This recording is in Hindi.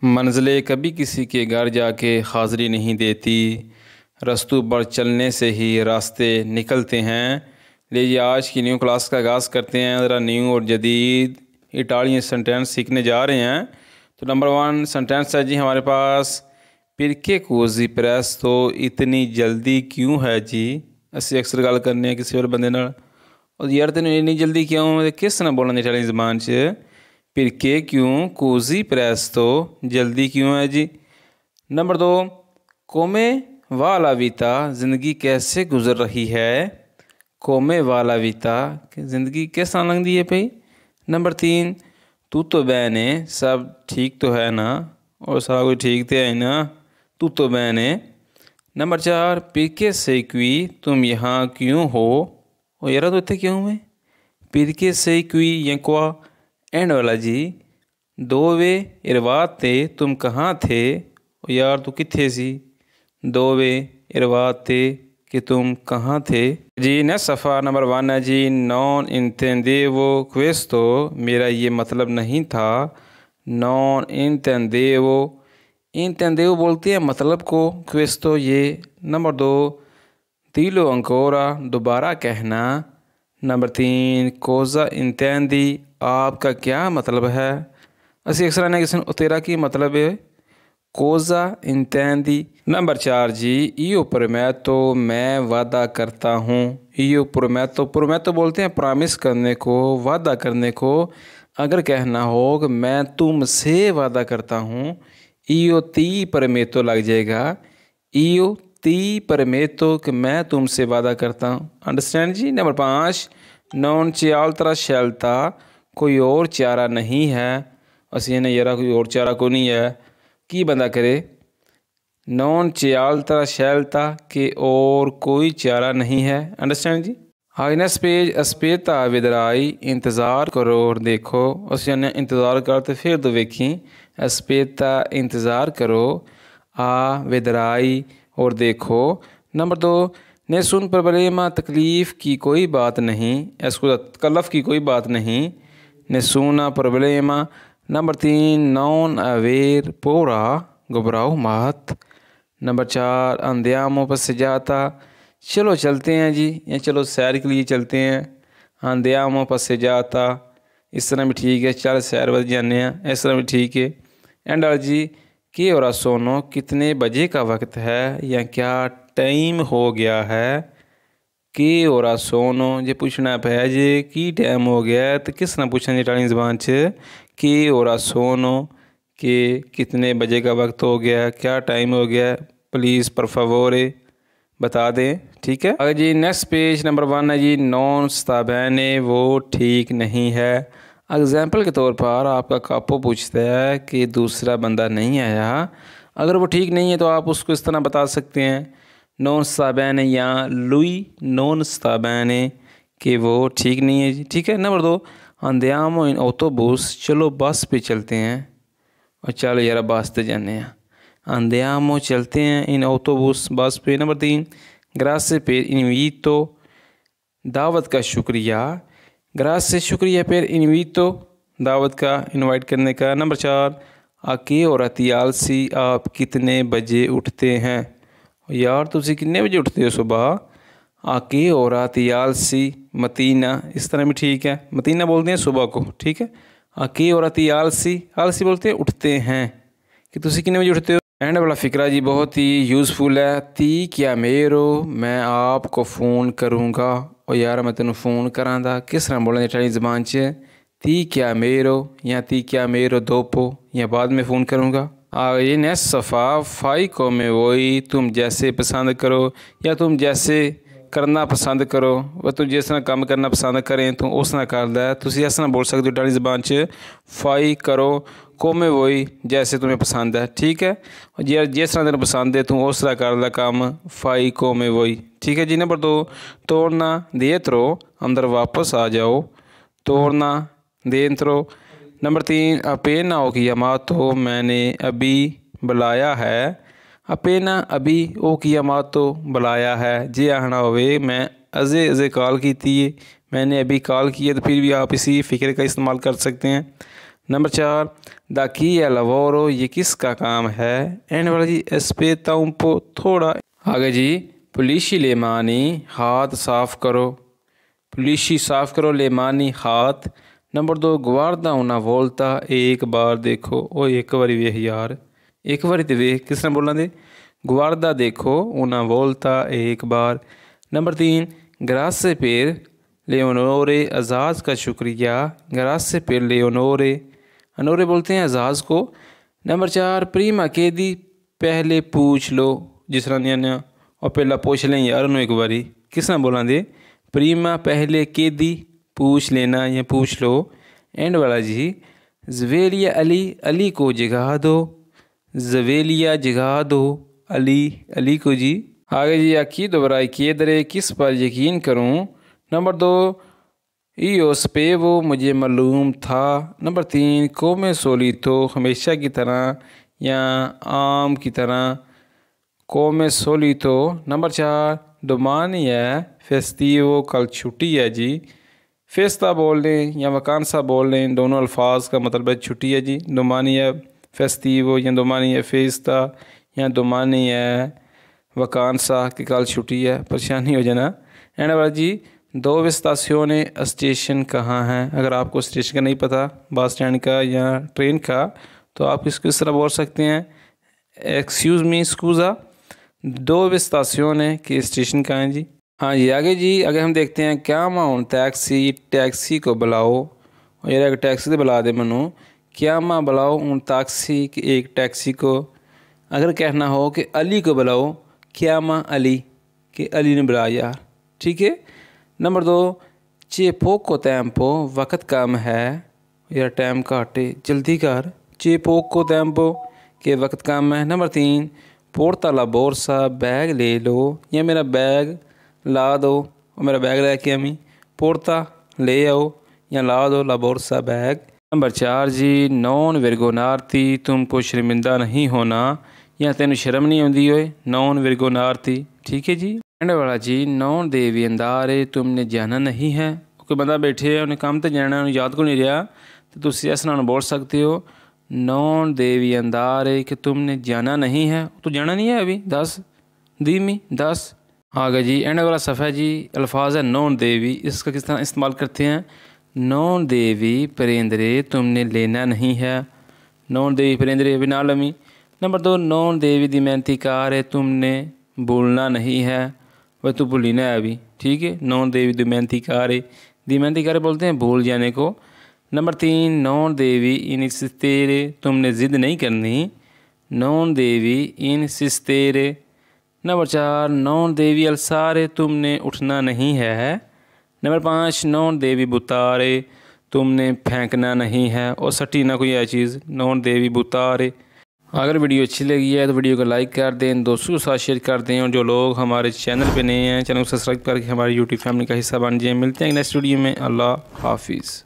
मंज़िलें कभी किसी के घर जाके हाज़िरी नहीं देती, रस्तों पर चलने से ही रास्ते निकलते हैं। लीजिए आज की न्यू क्लास का आगाज़ करते हैं। ज़रा न्यू और जदीद इटालियन सेंटेंस सीखने जा रहे हैं। तो नंबर 1 सेंटेंस है जी हमारे पास, पिरके कोज़ी प्रेस, तो इतनी जल्दी क्यों है जी। असी अक्सर गल करने किसी और बंदे नाल, और यार तेन इन्नी जल्दी क्यों, किस ने बोलना इटालियन ज़बान च, पिरके क्यों, कोज़ी प्रेस, तो जल्दी क्यों है जी। नंबर 2, कोमे वाला वीता, ज़िंदगी कैसे गुजर रही है। कोमे वाला वीता, ज़िंदगी किस तरह लगती है भाई। नंबर 3, तू तो बहन है, सब ठीक तो है ना, और सारा कुछ ठीक तो है ना, तू तो बहन है। नंबर 4, पिरके से क्वी, तुम यहाँ क्यों हो, और यार तो इतने क्यों है। पिरके से क्वी या क्वा एंड वाला जी। दोवे इरवात थे, तुम कहाँ थे, और यार तू किथे सी। दोवे इरवात थे कि तुम कहाँ थे जी। न सफ़ा नंबर 1 है जी, नॉन इंटेंदेवो क्वेस्तो, मेरा ये मतलब नहीं था। नॉन इंटेंदेवो, इंटेंदेवो बोलते हैं मतलब को, क्वेस्तो ये। नंबर 2, दिलो अंकोरा, दोबारा कहना। नंबर 3, कोज़ा इंटेंदी, आपका क्या मतलब है। असी अक्सर ने किसी तेरा की मतलब है, कोज़ा इंटेंदी। नंबर 4 जी, इयो प्रमेतो, मैं वादा करता हूँ। इयो प्रमेतो बोलते हैं प्रॉमिस करने को, वादा करने को। अगर कहना हो कि मैं तुमसे वादा करता हूँ, इयो ती प्रमेतो लग जाएगा। इयो ती प्रमेतो कि मैं तुमसे वादा करता हूँ। अंडरस्टैंड जी। नंबर 5, नॉन चियाल्तरा शैलता, कोई और चारा नहीं है। असी ने यारा कोई और चारा को नहीं है, की बंदा करे। नॉन चियाल्तरा शैलता, के और कोई चारा नहीं है। अंडरस्टैंड जी। हाइनेस पेज अस्पेता विदराई, इंतज़ार करो और देखो। असी ने इंतज़ार करते फिर तो वेखी। अस्पेता इंतज़ार करो, आ विदराई और देखो। नंबर 2, नेसुन प्रॉब्लमा, तकलीफ़ की कोई बात नहीं। इसको तकल्लफ़ की कोई बात नहीं। नेसूना प्रॉब्लमा। नंबर 3, नॉन अवेर पोरा, घबराओ मत। नंबर 4, अंदियामो पस जाता, चलो चलते हैं जी, या चलो सैर के लिए चलते हैं। अंदियामो पस जाता, इस तरह भी ठीक है, चल सैर बज जाने हैं, इस तरह भी ठीक है। एंड जी, कि और सोनो, कितने बजे का वक्त है, या क्या टाइम हो गया है। कि और सोनो जे पूछना पे जे की टाइम हो गया है, तो किस ना पूछना इटालियन ज़बान च, कि और सोनो, कि कितने बजे का वक्त हो गया, क्या टाइम हो गया, प्लीज़ पर favore बता दें। ठीक है। अगर जी नेक्स्ट पेज नंबर 1 है जी, नॉन स्ताबैने, वो ठीक नहीं है। एग्जाम्पल के तौर पर आपका कापो पूछता है कि दूसरा बंदा नहीं आया, अगर वो ठीक नहीं है तो आप उसको इस तरह बता सकते हैं, नॉन स्ताबैने या लुई नॉन स्ताबैने, कि वो ठीक नहीं है जी। ठीक है। नंबर 2, अंदियामो इन ऑटोबूस, चलो बस पे चलते हैं, और चलो यार बस पे जाने हैं। अंदियामो चलते हैं, इन ऑटोबूस बस पे। नंबर 3, ग्रासे पे इनवीटो, दावत का शुक्रिया। ग्रासे शुक्रिया पे इनवीटो, दावत का, इनवाइट करने का। नंबर 4, आके और अतियालसी, आप कितने बजे उठते हैं, यार तुम कितने बजे उठते हो सुबह। आके और अतियालसी मतीना, इस तरह भी ठीक है, मतीना बोलते हैं सुबह को। ठीक है। आके और अतियालसी, आलसी बोलते हैं उठते हैं, कि तुम कितने बजे उठते हो। एंड वाला फ़िक्रा जी बहुत ही यूज़फुल है। ती क्या मेरो, मैं आपको फ़ोन करूँगा, और यार मैं तेन फ़ोन करांदा, किस तरह बोलना इटालियन ज़बान च, ती क्या मेरो, या ती क्या मेरो दोपो, या बाद में फ़ोन करूँगा। ये नेक्स्ट सफ़ा, फाई को में वही, तुम जैसे पसंद करो, या तुम जैसे करना पसंद करो, वह तुम जिस तरह काम करना पसंद करें तो उस तरह करदा है। तुम इस तरह बोल सकते हो इटालियन ज़बान च, फाई करो, कोमे वही, जैसे तुम्हें पसंद है। ठीक है। और जिस तरह तेन पसंद है तू उस तरह करदा काम, फाई कोमे वही। ठीक है जी। नंबर 2, तोड़ना देत्रो, अंदर वापस आ जाओ, तोड़ना देत्रो। नंबर 3, अपेना ओ की अमातो, मैंने अभी बुलाया है। अपेना अभी ओ की अमातो, बुलाया है। जे आना होवे, मैं अजे अजे कॉल की थी, मैंने अभी कॉल की है, तो फिर भी आप इसी फ़िक्र का इस्तेमाल कर सकते हैं। नंबर 4 दा की है लवोरो, ये किसका काम है। एंड वाला जी एस्पेता उम्पो, थोड़ा आगे जी पुलिशी लेमानी, हाथ साफ करो, पुलिशी साफ करो, लेमानी हाथ। नंबर 2 गुआर्दा उना वोल्ता, एक बार देखो, ओ एक बारी वेख यार, एक बारी तो वेख, किस तरह बोलना दे, गुआर्दा देखो, उना वोल्ता एक बार। नंबर 3 ग्रासे पेर लेओनोरे, एजाज़ का शुक्रिया, ग्रासे पेर लेओनोरे, अनोरे बोलते हैं एजाज़ को। नंबर 4 प्रीमा केदी, पहले पूछ लो, जिस तरह न्या और पहला पूछ लें यार उन्होंने एक बारी, किस तरह बोला दे, प्रीमा पहले केदी, पूछ लेना या पूछ लो। एंड वाला जी जवेलिया अली, अली को जगा दो, जवेलिया जगा दो अली, अली को जी। आगे जी अकी दोबराई किए दरे, किस पर यकीन करूं। नंबर 2 ईओ स्पेवो, मुझे मालूम था। नंबर 3 कोमे सोली तो, हमेशा की तरह या आम की तरह, कोमे सोली तो। नंबर 4 डोमानी है फेस्टिवो, कल छुट्टी है जी। फेस्ता बोल लें या वकानसा बोल लें, दोनों अल्फाज का मतलब है छुट्टी है जी। डोमानी है फेस्टिवो या डोमानी है फेस्ता या डोमानी है वकानसा कि कल छुट्टी है, परेशानी हो जाना। एंड वाला जी दो विस्तासियों स्टेशन कहाँ है। अगर आपको स्टेशन का नहीं पता, बस स्टैंड का या ट्रेन का, तो आप इसको इस तरह बोल सकते हैं, एक्सक्यूज़ मी स्कूज़ा, दो विस्तासियों के स्टेशन कहाँ हैं जी। हाँ जी आगे जी अगर हम देखते हैं क्या माउन टैक्सी, टैक्सी को बुलाओ, और यार अगर टैक्सी तो बुला दे मनो, क्या माँ बुलाओ उन टैक्सी की, एक टैक्सी को। अगर कहना हो कि अली को बुलाओ, क्या माँ अली, कि अली ने बुलाया यार, ठीक है। नंबर 2 चे पोको टैम्पो, वक़्त कम है यार, टाइम काटे जल्दी कर, चे पोको टैम्पो के वक़्त कम है। नंबर 3 पोर्ता ला बोरसा, बैग ले लो या मेरा बैग ला दो, और मेरा बैग लेके अमी, पोर्ता ले आओ या ला दो, ला बोरसा बैग। नंबर 4 जी नॉन विरगोनारती, तुमको शर्मिंदा नहीं होना या तेन शर्म नहीं आती होए, नॉन विरगोनारती, ठीक है जी। एंड वाला जी नॉन देवी अंदारे, तुमने जाना नहीं है, कोई बंदा बैठे है उन्हें काम तो जाना, उन्हें याद को नहीं रहा, तो तुम इस नाल बोल सकते हो नॉन देवी अंदारे कि तुमने जाना नहीं है, तो जाना नहीं है अभी, 10 धीमी 10 आगे जी। एंड वाला सफ़ा जी अल्फाज है नॉन देवी, इसका किस तरह इस्तेमाल करते हैं, नॉन देवी परिंदरे तुमने लेना नहीं है, नॉन देवी परिंदरे अभी ना लमी। नंबर 2 नॉन देवी दी मेहनती कार है, तुमने भूलना नहीं है, वह तो भूली ना है अभी, ठीक है। नॉन देवी दी मेहनती कार है, दी मेहनती कार बोलते हैं भूल जाने को। नंबर 3 नॉन देवी इन सिस्तेरे, तुमने ज़िद नहीं करनी, नॉन देवी इन सिस्तेरे। नंबर 4 नॉन देवी अलसारे, तुमने उठना नहीं है। नंबर 5 नॉन देवी बुतारे, तुमने फेंकना नहीं है और सटी ना कोई ऐसी चीज़, नॉन देवी बुतारे। अगर वीडियो अच्छी लगी है तो वीडियो को लाइक कर दें, दोस्तों के साथ शेयर कर दें, और जो लोग हमारे चैनल पे नए हैं चैनल को सब्सक्राइब करके हमारी यूट्यूब फैमिली का हिस्सा बन जाएं। मिलते हैं नेक्स्ट वीडियो में, अल्लाह हाफिज़।